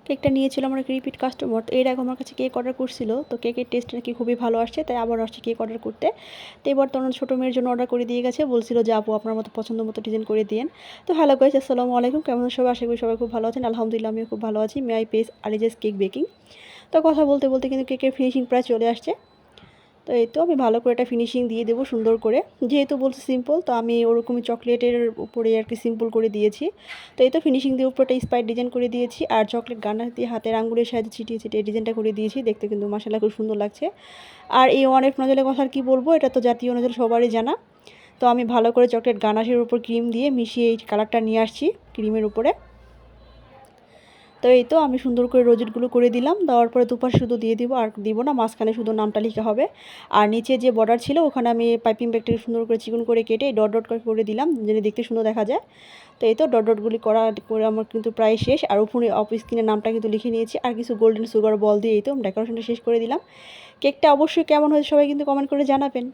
কেকটা নিয়েছিল আমার এক রিপিট কাস্টমার। তো এর আগে আমার কাছে কেক অর্ডার করছিল, তো কেকের টেস্ট নাকি খুবই ভালো আসছে, তাই আবার আসছে কেক অর্ডার করতে। তো এবার তো ওনার ছোটো মেয়ের জন্য অর্ডার করে দিয়ে গেছে, বলছিল যে আপু আপনার মতো পছন্দ মতো ডিজাইন করে দিন। তো হ্যালো গাইস, আসসালামু আলাইকুম, কেমন সবাই? আশা করি সবাই খুব ভালো আছেন। আলহামদুলিল্লাহ আমিও খুব ভালো আছি। May I page Aliza's cake baking. তো কথা বলতে বলতে কিন্তু কেকের ফিনিশিং প্রায় চলে আসছে। তো এই তো আমি ভালো করে একটা ফিনিশিং দিয়ে দেবো সুন্দর করে। যেহেতু বলছে সিম্পল, তো আমি ওরকমই চকলেটের উপরে আর কি সিম্পল করে দিয়েছি। তো এই তো ফিনিশিং দিয়ে উপরে একটা স্পাইট ডিজাইন করে দিয়েছি, আর চকলেট গানাশ দিয়ে হাতের আঙ্গুলের সাহায্যে ছিটিয়ে ছিটিয়ে ডিজাইনটা করে দিয়েছি। দেখতে কিন্তু মাশাআল্লাহ খুব সুন্দর লাগছে। আর এই ওয়ান নজলের কথা আর কি বলবো, এটা তো জাতীয় নজল সবারই জানা। তো আমি ভালো করে চকলেট গানাশের উপর ক্রিম দিয়ে মিশিয়ে এই কালারটা নিয়ে আসছি ক্রিমের উপরে। তো এই তো আমি সুন্দর করে রোজেটগুলো করে দিলাম, দেওয়ার পরে দুপাশে শুধু দিয়ে দিব, আর দিব না, মাঝখানে শুধু নামটা লিখা হবে। আর নিচে যে বর্ডার ছিল ওখানে আমি পাইপিং ব্যাগটাকে সুন্দর করে চিকন করে কেটে ডট ডট করে দিলাম, যেন দেখতে সুন্দর দেখা যায়। তো এই তো ডট ডটগুলি করে আমার কিন্তু প্রায় শেষ। আর উপরে অফ স্ক্রিনের নামটা কিন্তু লিখে নিয়েছি, আর কিছু গোল্ডেন সুগার বল দিয়ে এই তো ডেকোরেশনটা শেষ করে দিলাম। কেকটা অবশ্যই কেমন হয়েছে সবাই কিন্তু কমেন্ট করে জানাবেন।